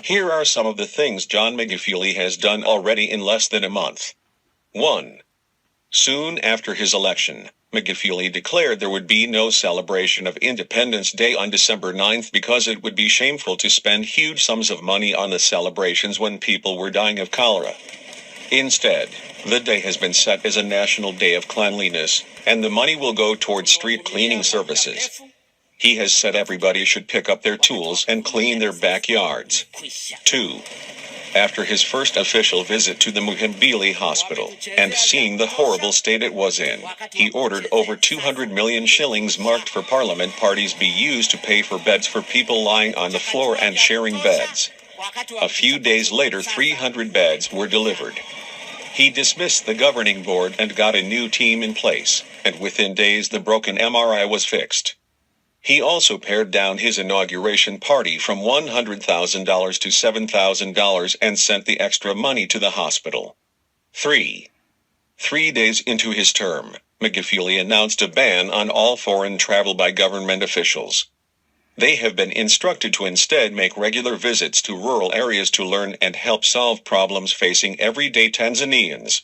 Here are some of the things John Magufuli has done already in less than a month. 1. Soon after his election, Magufuli declared there would be no celebration of Independence Day on December 9th because it would be shameful to spend huge sums of money on the celebrations when people were dying of cholera. Instead, the day has been set as a national day of cleanliness, and the money will go towards street cleaning services. He has said everybody should pick up their tools and clean their backyards. 2. After his first official visit to the Muhimbili hospital, and seeing the horrible state it was in, he ordered over 200 million shillings marked for parliament parties be used to pay for beds for people lying on the floor and sharing beds. A few days later 300 beds were delivered. He dismissed the governing board and got a new team in place, and within days the broken MRI was fixed. He also pared down his inauguration party from $100,000 to $7,000 and sent the extra money to the hospital. 3. 3 days into his term, Magufuli announced a ban on all foreign travel by government officials. They have been instructed to instead make regular visits to rural areas to learn and help solve problems facing everyday Tanzanians.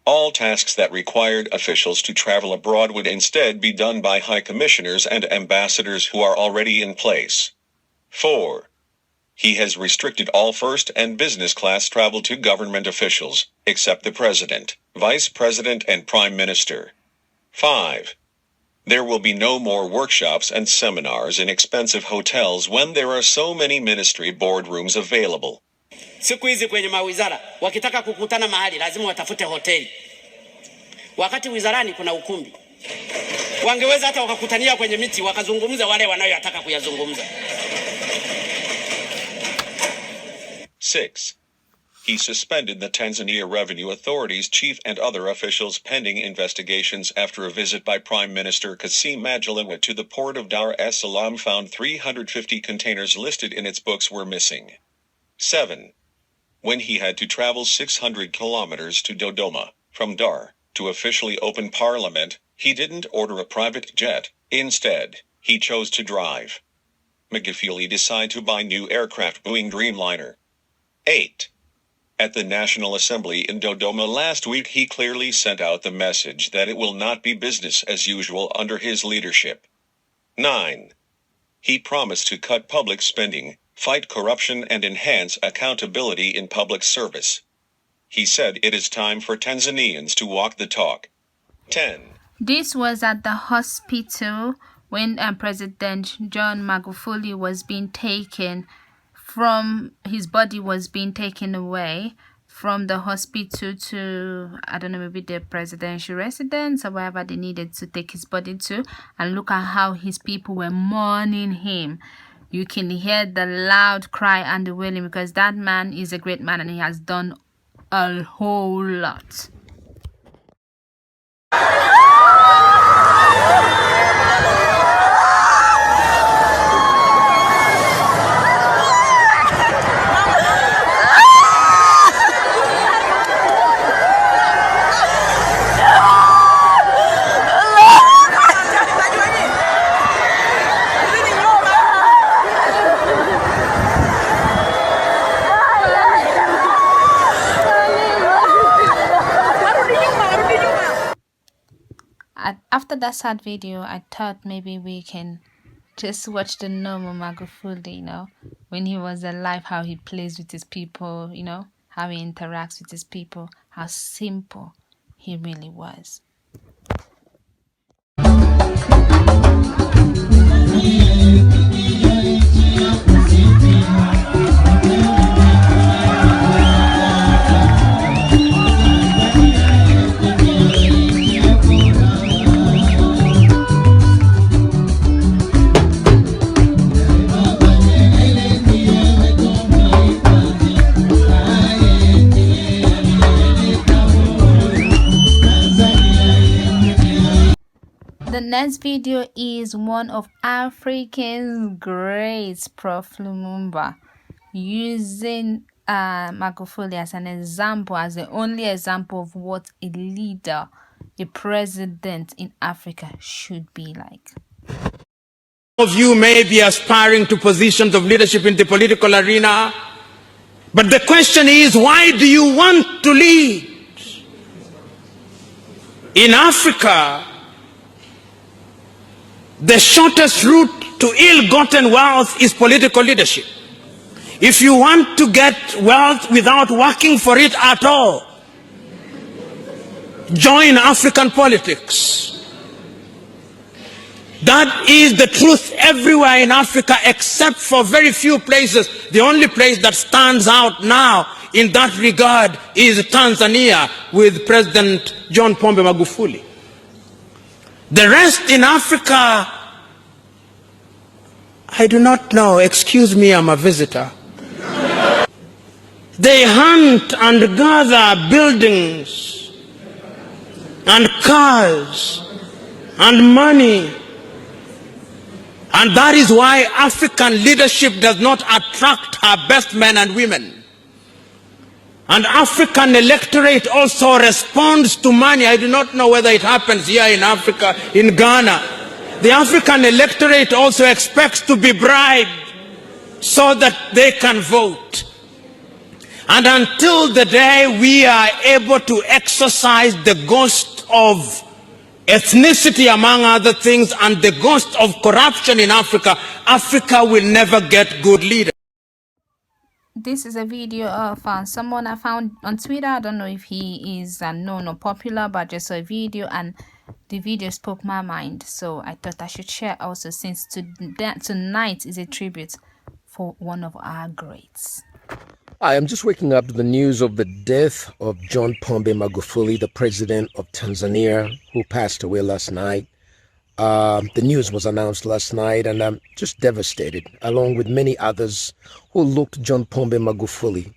All tasks that required officials to travel abroad would instead be done by high commissioners and ambassadors who are already in place. 4. He has restricted all first and business class travel to government officials, except the president, vice president, and prime minister. 5. There will be no more workshops and seminars in expensive hotels when there are so many ministry boardrooms available. Siku hizi kwenye mawizara wakitaka kukutana mahali lazima watafute hoteli. Wakati wizarani kuna ukumbi. Wangeweza hata wakakutania kwenye miti wakazungumza wale wanayotaka kuyazungumza. 6. He suspended the Tanzania Revenue Authority's chief and other officials pending investigations after a visit by Prime Minister Kassim Majaliwa to the port of Dar es Salaam found 350 containers listed in its books were missing. 7. When he had to travel 600 kilometers to Dodoma, from Dar, to officially open Parliament, he didn't order a private jet. Instead, he chose to drive. Magufuli decided to buy new aircraft Boeing Dreamliner. 8. At the National Assembly in Dodoma last week he clearly sent out the message that it will not be business as usual under his leadership. 9. He promised to cut public spending, fight corruption, and enhance accountability in public service. He said it is time for Tanzanians to walk the talk. 10. This was at the hospital when President John Magufuli was being taken from, his body was being taken away from the hospital to, I don't know, maybe the presidential residence or wherever they needed to take his body to. And look at how his people were mourning him. You can hear the loud cry and the wailing because that man is a great man and he has done a whole lot. After that sad video, I thought maybe we can just watch the normal Magufuli, you know, when he was alive, how he plays with his people, you know, how he interacts with his people, how simple he really was. The next video is one of Africa's greats, Prof. Lumumba, using Magufuli as an example, as the only example of what a leader, a president in Africa should be like. Some of you may be aspiring to positions of leadership in the political arena. But the question is, why do you want to lead? In Africa, the shortest route to ill-gotten wealth is political leadership. If you want to get wealth without working for it at all, join African politics. That is the truth everywhere in Africa except for very few places. The only place that stands out now in that regard is Tanzania with President John Pombe Magufuli. The rest in Africa, I do not know. Excuse me, I'm a visitor. They hunt and gather buildings and cars and money. And that is why African leadership does not attract her best men and women. And African electorate also responds to money. I do not know whether it happens here in Africa, in Ghana. The African electorate also expects to be bribed so that they can vote. And until the day we are able to exercise the ghost of ethnicity, among other things, and the ghost of corruption in Africa, Africa will never get good leaders. This is a video of someone I found on Twitter. I don't know if he is known or popular, but just a video, and the video spoke my mind. So I thought I should share also, since tonight is a tribute for one of our greats. I am just waking up to the news of the death of John Pombe Magufuli, the president of Tanzania, who passed away last night. The news was announced last night, and I'm just devastated, along with many others who looked John Pombe Magufuli.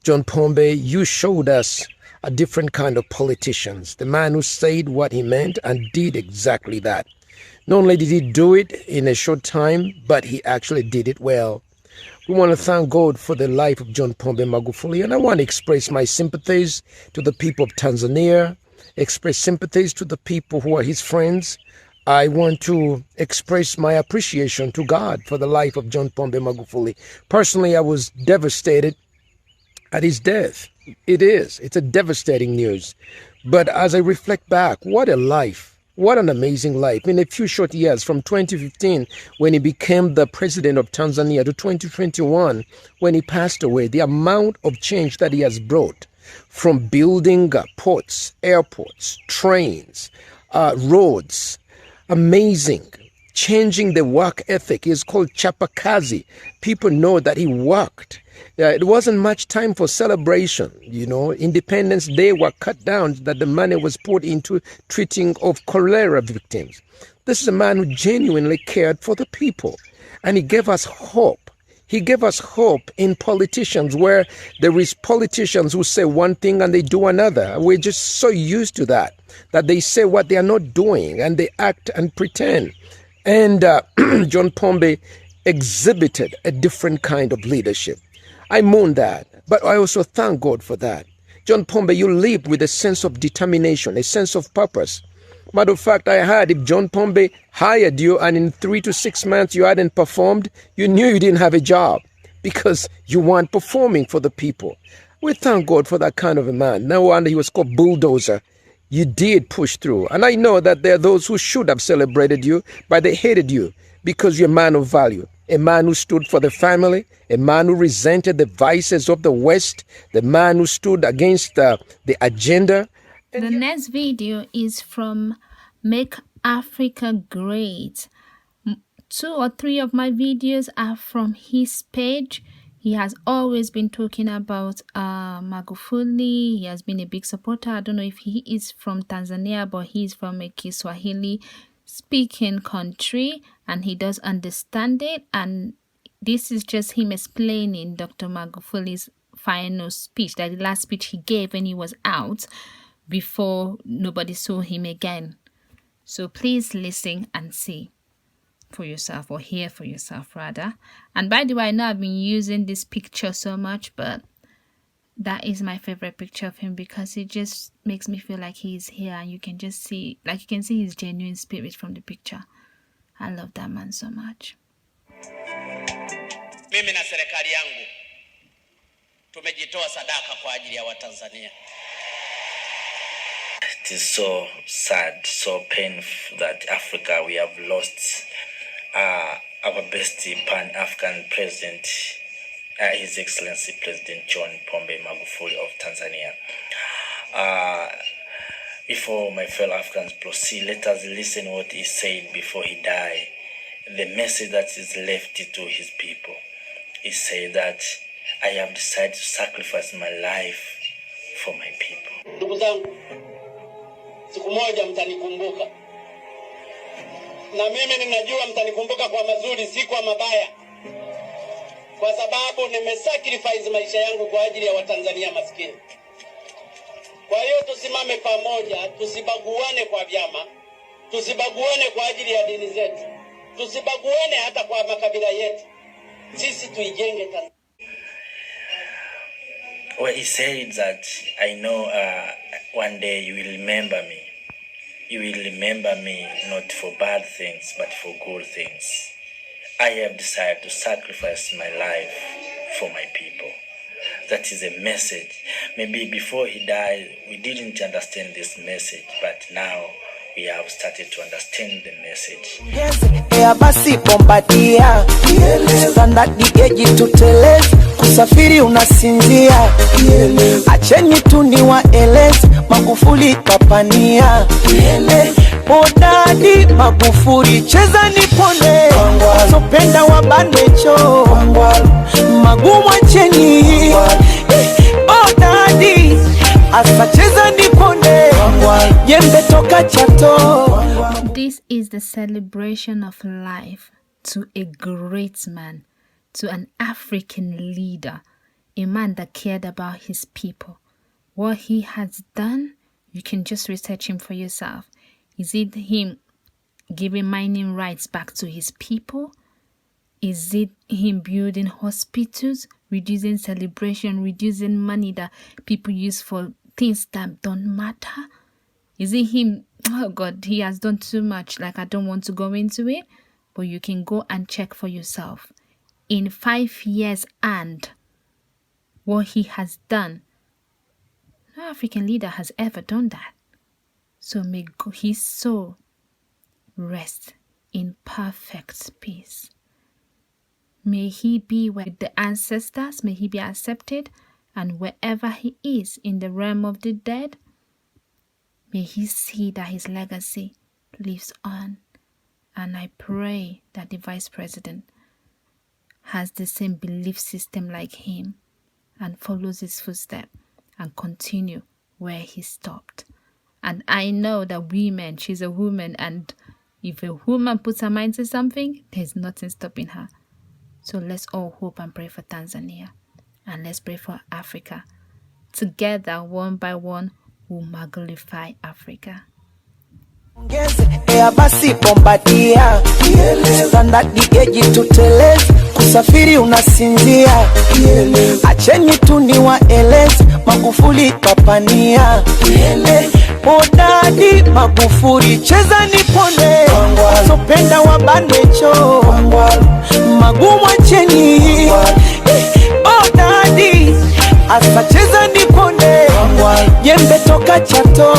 John Pombe, you showed us a different kind of politicians, the man who said what he meant and did exactly that. Not only did he do it in a short time, but he actually did it well. We want to thank God for the life of John Pombe Magufuli, and I want to express my sympathies to the people of Tanzania, express sympathies to the people who are his friends. I want to express my appreciation to God for the life of John Pombe Magufuli. Personally, I was devastated at his death. It's a devastating news. But as I reflect back, what a life. What an amazing life. In a few short years, from 2015, when he became the president of Tanzania, to 2021, when he passed away, the amount of change that he has brought, from building ports, airports, trains, roads, amazing. Changing the work ethic is called chapakazi. People know that he worked. It wasn't much time for celebration. Independence Day were cut down, that the money was put into treating of cholera victims. This is a man who genuinely cared for the people, and he gave us hope. He gave us hope in politicians, where there is politicians who say one thing and they do another. We're just so used to that they say what they are not doing and they act and pretend. And John Pombe exhibited a different kind of leadership. I mourn that, but I also thank God for that. John Pombe, you lived with a sense of determination, a sense of purpose. Matter of fact, I heard if John Pombe hired you and in 3 to 6 months you hadn't performed, you knew you didn't have a job because you weren't performing for the people. We thank God for that kind of a man. No wonder he was called Bulldozer. You did push through. And I know that there are those who should have celebrated you, but they hated you because you're a man of value, a man who stood for the family, a man who resented the vices of the West, the man who stood against the agenda. The next video is from Make Africa Great. 2 or 3 of my videos are from his page. He has always been talking about Magufuli. He has been a big supporter. I don't know if he is from Tanzania, but he's from a Kiswahili speaking country, and he does understand it. And this is just him explaining Dr. Magufuli's final speech, that the last speech he gave when he was out before nobody saw him again. So please listen and see for yourself, or hear for yourself rather. And by the way, I know I've been using this picture so much, but that is my favorite picture of him because it just makes me feel like he's here, and you can just see, like you can see his genuine spirit from the picture. I love that man so much. Mimi na serikali yangu tumejitoa sadaka kwa ajili ya Watanzania. It is so sad, so painful that Africa, we have lost our best Pan-African president, His Excellency President John Pombe Magufuli of Tanzania. Before my fellow Africans proceed, let us listen what he said before he died. The message that is left to his people. He said that I have decided to sacrifice my life for my people. Ndugu zangu, siku moja mtanikumbuka. Na mimi ninajua mtanikumbuka kwa mazuri, si kwa mabaya. Kwa sababu nimesacrifice maisha yangu kwa ajili ya Watanzania maskini. Kwa hiyo tusimame pamoja, tusibaguane kwa vyama, tusibaguane kwa ajili ya dini zetu, tusibaguane hata kwa makabila yetu. Sisi tuijenge Tanzania. Well, he said that I know one day you will remember me. You will remember me not for bad things, but for good things. I have decided to sacrifice my life for my people. That is a message. Maybe before he died, we didn't understand this message, but now we have started to understand the message. Basi bombadia standard geji tuteleze kusafiri unasinzia acheni tu niwaeleze Magufuli kapania Odadi Magufuli cheza nipone sopenda wabanecho magumu acheni Odadi asa cheza nipone yembe toka chato. This is the celebration of life to a great man, to an African leader, a man that cared about his people. What he has done, you can just research him for yourself. Is it him giving mining rights back to his people? Is it him building hospitals, reducing celebration, reducing money that people use for things that don't matter? Is it him? Oh God, he has done too much. Like, I don't want to go into it, but you can go and check for yourself. In 5 years and what he has done, no African leader has ever done that. So may his soul rest in perfect peace. May he be with the ancestors, may he be accepted, and wherever he is in the realm of the dead, may he see that his legacy lives on. And I pray that the Vice President has the same belief system like him and follows his footsteps and continue where he stopped. And I know that women, she's a woman, and if a woman puts her mind to something, there's nothing stopping her. So let's all hope and pray for Tanzania. And let's pray for Africa. Together, one by one, we'll Magulify Africa. Basi bombadia standard geji tuteleze kusafiri unasinzia acheni tu niwaeleze Magufuli kapania Odadi Magufuli cheza nipone sopenda wabanecho magumu acheni Odadi asa cheza nipone yembe toka chato